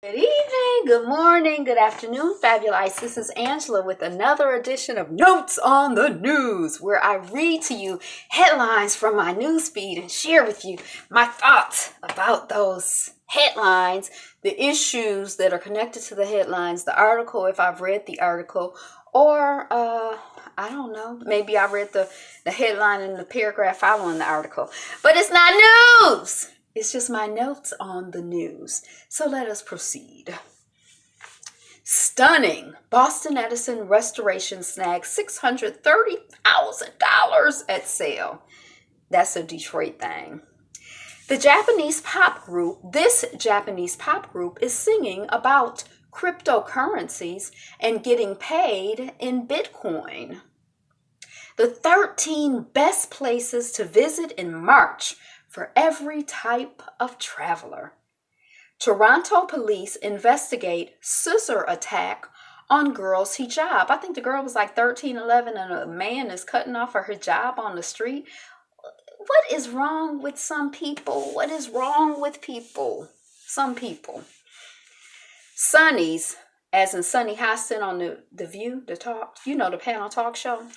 Good evening, good morning, good afternoon, Fabulites. This is Angela with another edition of Notes on the News, where I read to you headlines from my news feed and share with you my thoughts about those headlines, the issues that are connected to the headlines, the article, if I've read the article, or I don't know, maybe I read the headline and the paragraph following the article. But it's not news! It's just my notes on the news. So let us proceed. Stunning. Boston Edison restoration snags $630,000 at sale. That's a Detroit thing. This Japanese pop group is singing about cryptocurrencies and getting paid in Bitcoin. The 13 best places to visit in March for every type of traveler. Toronto police investigate scissor attack on girl's hijab. I think the girl was like 13, 11, and a man is cutting off her hijab on the street. What is wrong with some people? What is wrong with people? Some people. Sonny's, as in Sunny Hostin on the View, the talk, the panel talk show.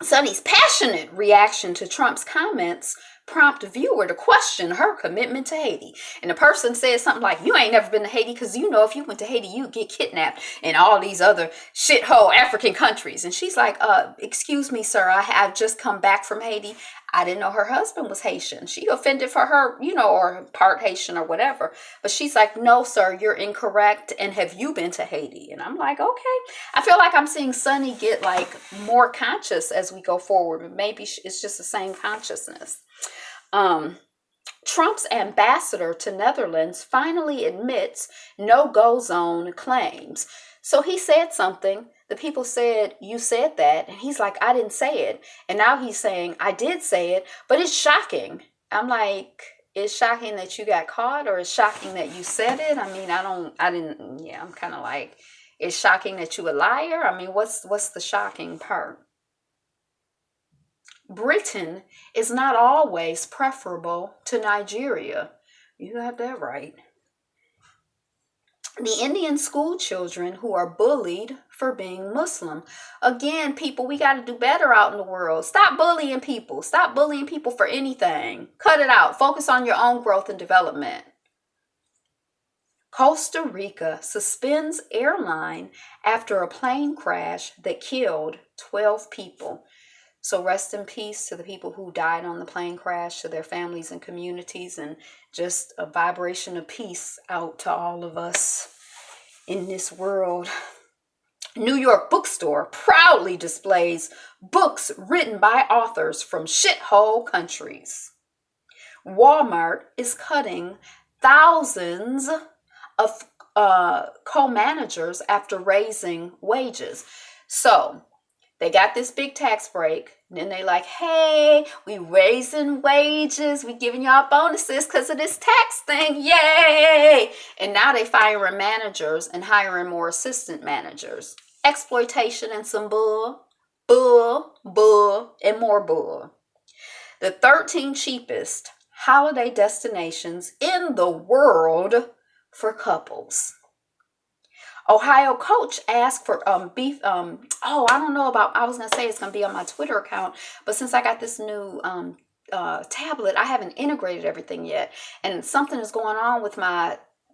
Sonny's passionate reaction to Trump's comments prompt a viewer to question her commitment to Haiti. And the person says something like, you ain't never been to Haiti because you know if you went to Haiti, you'd get kidnapped in all these other shithole African countries. And she's like, excuse me, sir, I've just come back from Haiti. I didn't know her husband was Haitian. She offended for her, or part Haitian or whatever. But she's like, no, sir, you're incorrect. And have you been to Haiti? And I'm like, okay. I feel like I'm seeing Sunny get like more conscious as we go forward. But maybe it's just the same consciousness. Trump's ambassador to Netherlands finally admits no-go zone claims. So he said something. The people said, you said that. And he's like, I didn't say it. And now he's saying, I did say it, but it's shocking. I'm like, it's shocking that you got caught, or it's shocking that you said it? I mean, I'm kind of like, it's shocking that you a liar? I mean, what's the shocking part? Britain is not always preferable to Nigeria. You got that right. The Indian school children who are bullied for being Muslim. Again, people, we got to do better out in the world. Stop bullying people. Stop bullying people for anything. Cut it out. Focus on your own growth and development. Costa Rica suspends airline after a plane crash that killed 12 people. So rest in peace to the people who died on the plane crash, to their families and communities, and just a vibration of peace out to all of us in this world. New York bookstore proudly displays books written by authors from shithole countries. Walmart is cutting thousands of co-managers after raising wages. So they got this big tax break. And then they like, hey, we raising wages. We giving y'all bonuses because of this tax thing. Yay! And now they firing managers and hiring more assistant managers. Exploitation and some bull, and more bull. The 13 cheapest holiday destinations in the world for couples. Ohio coach asked for beef. I don't know about, I was going to say it's going to be on my Twitter account, but since I got this new tablet, I haven't integrated everything yet. And something is going on with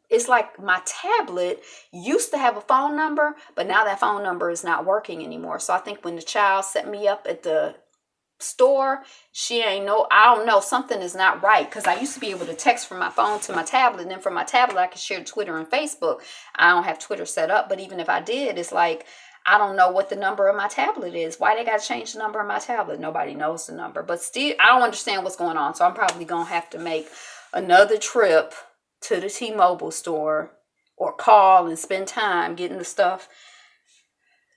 it's like my tablet used to have a phone number, but now that phone number is not working anymore. So I think when the child set me up at the store, I don't know, something is not right, because I used to be able to text from my phone to my tablet, and then from my tablet I could share Twitter and Facebook. I don't have Twitter set up, but even if I did, it's like I don't know what the number of my tablet is. Why they got to change the number of my tablet? Nobody knows the number, but still I don't understand what's going on. So I'm probably gonna have to make another trip to the T-Mobile store or call and spend time getting the stuff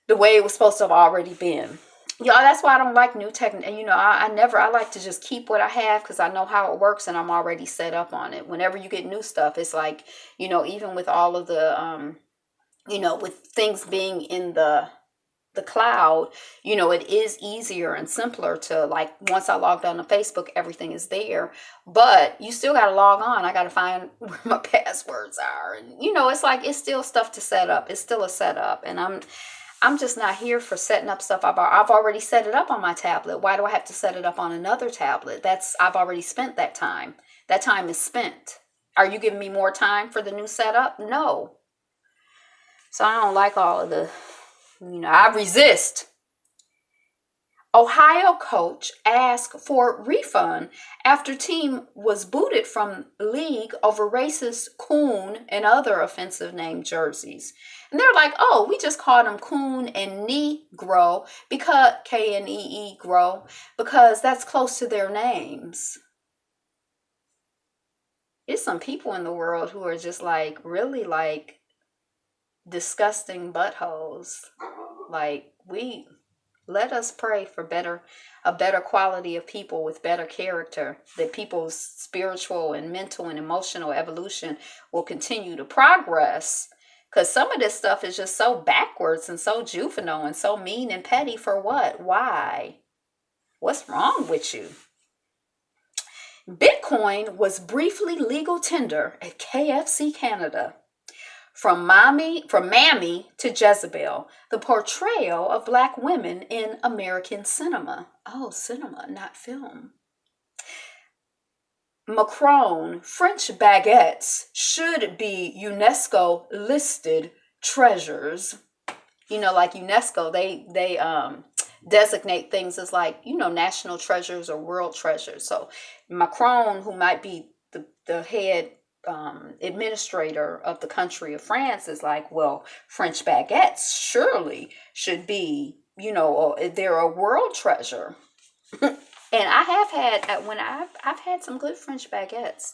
the way it was supposed to have already been. Y'all, that's why I don't like new tech. And, I like to just keep what I have because I know how it works and I'm already set up on it. Whenever you get new stuff, it's like, even with all of the, with things being in the the cloud, it is easier and simpler to, like, once I logged on to Facebook, everything is there, but you still got to log on. I got to find where my passwords are. And, it's like, it's still stuff to set up. It's still a setup. And I'm just not here for setting up stuff. I've already set it up on my tablet. Why do I have to set it up on another tablet? I've already spent that time. That time is spent. Are you giving me more time for the new setup? No. So I don't like all of the, I resist. Ohio coach asked for refund after team was booted from league over racist coon and other offensive name jerseys. And they're like, oh, we just called them coon and negro because Knee grow because that's close to their names. There's some people in the world who are just like really like disgusting buttholes. Like, let us pray for a better quality of people with better character, that people's spiritual and mental and emotional evolution will continue to progress. Because some of this stuff is just so backwards and so juvenile and so mean and petty. For what? Why? What's wrong with you? Bitcoin was briefly legal tender at KFC Canada. From Mammy to Jezebel, the portrayal of Black women in American cinema. Oh, cinema, not film. Macron, French baguettes should be UNESCO listed treasures. Like UNESCO, they designate things as like, national treasures or world treasures. So Macron, who might be the head administrator of the country of France, is like, well, French baguettes surely should be, they're a world treasure. And I have had, I've had some good French baguettes.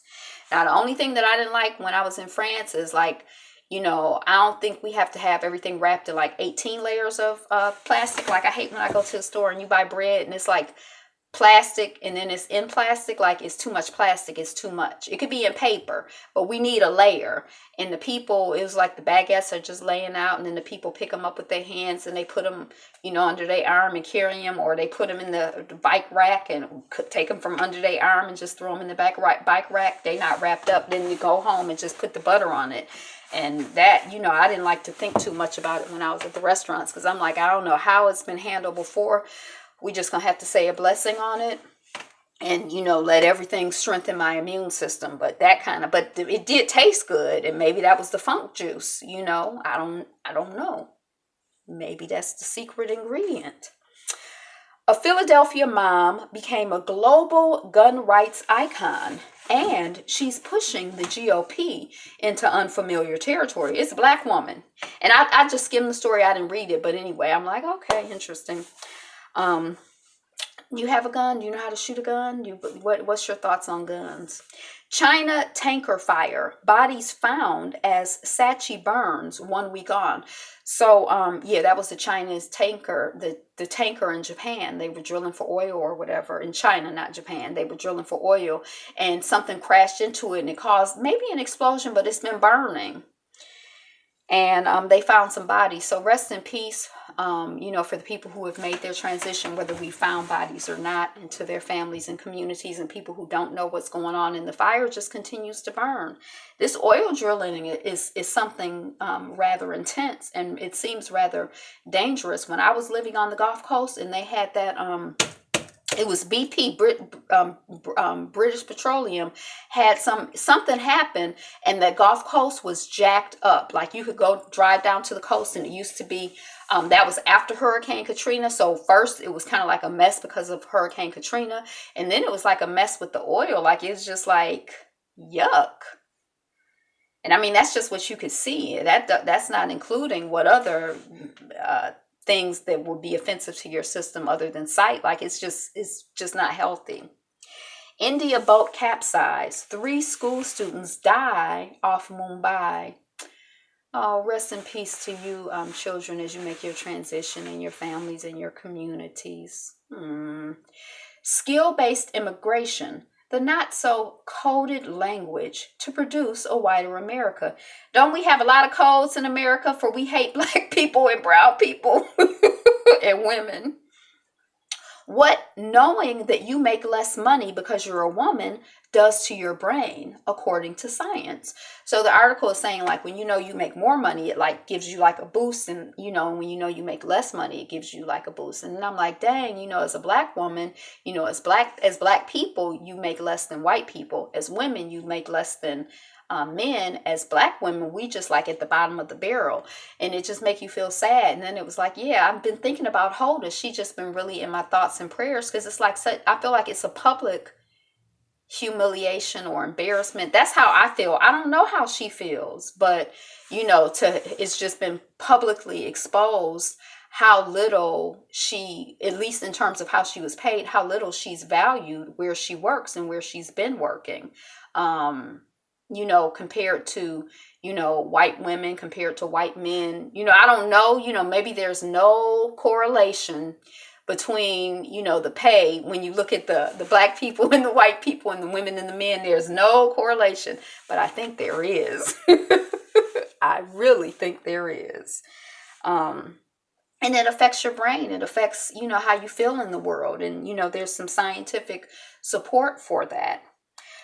Now, the only thing that I didn't like when I was in France is like, I don't think we have to have everything wrapped in like 18 layers of plastic. Like, I hate when I go to the store and you buy bread and it's like plastic and then it's in plastic. Like, it's too much plastic. It's too much. It could be in paper, but we need a layer. And the people, it was like the baguettes are just laying out, and then the people pick them up with their hands and they put them, under their arm and carry them, or they put them in the bike rack and take them from under their arm and just throw them in the bike rack. They not wrapped up. Then you go home and just put the butter on it. And that, I didn't like to think too much about it when I was at the restaurants, because I'm like, I don't know how it's been handled before. We just gonna have to say a blessing on it and, let everything strengthen my immune system. But but it did taste good. And maybe that was the funk juice, I don't know. Maybe that's the secret ingredient. A Philadelphia mom became a global gun rights icon, and she's pushing the GOP into unfamiliar territory. It's a Black woman. And I just skimmed the story. I didn't read it. But anyway, I'm like, okay, interesting. You have a gun? Do you know how to shoot a gun? What's your thoughts on guns? China tanker fire. Bodies found as Sachi burns 1 week on. So, that was the China's tanker, the tanker in Japan. They were drilling for oil or whatever. In China, not Japan. They were drilling for oil, and something crashed into it, and it caused maybe an explosion, but it's been burning. And they found some bodies. So rest in peace, for the people who have made their transition, whether we found bodies or not, into their families and communities, and people who don't know what's going on. And the fire just continues to burn. This oil drilling is something rather intense, and it seems rather dangerous. When I was living on the Gulf Coast, and they had that... it was BP, British Petroleum, had something happen, and the Gulf Coast was jacked up. Like, you could go drive down to the coast, and it used to be, that was after Hurricane Katrina. So first it was kind of like a mess because of Hurricane Katrina, and then it was like a mess with the oil. Like, it's just like, yuck. And I mean, that's just what you could see. That's not including what other things that would be offensive to your system other than sight. Like, it's just not healthy. India boat capsized. 3 school students die off Mumbai. Oh, rest in peace to you, children, as you make your transition, and your families and your communities. Skill-based immigration. The not-so-coded language to produce a whiter America. Don't we have a lot of codes in America for we hate Black people and brown people? and women, what knowing that you make less money because you're a woman does to your brain, according to science. So the article is saying, like, when you know you make more money, it like gives you like a boost, and when you know you make less money, it gives you like a boost. And I'm like, dang, as a black woman, as black people, you make less than white people. As women, you make less than men. As black women, we just like at the bottom of the barrel, and it just make you feel sad. And then it was like, yeah, I've been thinking about Hoda. She just been really in my thoughts and prayers, because it's like, I feel like it's a public humiliation or embarrassment. That's how I feel. I don't know how she feels, but it's just been publicly exposed how little she, at least in terms of how she was paid, how little she's valued where she works and where she's been working. Compared to, white women, compared to white men. I don't know, maybe there's no correlation between, the pay. When you look at the black people and the white people and the women and the men, there's no correlation. But I think there is. I really think there is. And it affects your brain. It affects, how you feel in the world. And, there's some scientific support for that.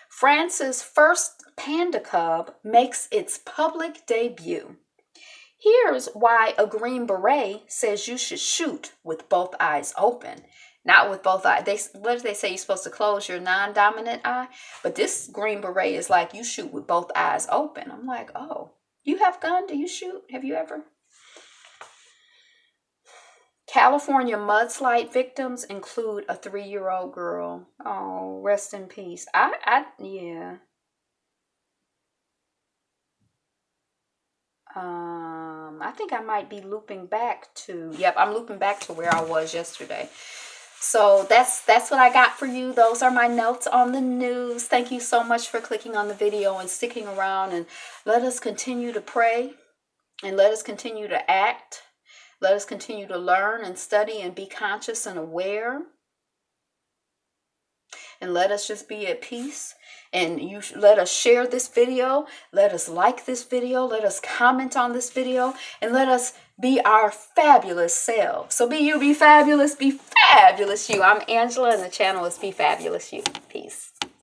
France's first panda cub makes its public debut. Here's why a Green Beret says you should shoot with both eyes open. Not with both eyes. What do they say? You're supposed to close your non-dominant eye. But this Green Beret is like, you shoot with both eyes open. I'm like, oh, you have gun? Do you shoot? Have you ever? California mudslide victims include a 3-year-old girl. Oh, rest in peace. Yeah. I think I might be looping back to, I'm looping back to where I was yesterday. So that's what I got for you. Those are my notes on the news. Thank you so much for clicking on the video and sticking around, and let us continue to pray, and let us continue to act. Let us continue to learn and study and be conscious and aware. And let us just be at peace. And let us share this video. Let us like this video. Let us comment on this video. And let us be our fabulous selves. So be you, be fabulous you. I'm Angela, and the channel is Be Fabulous You. Peace.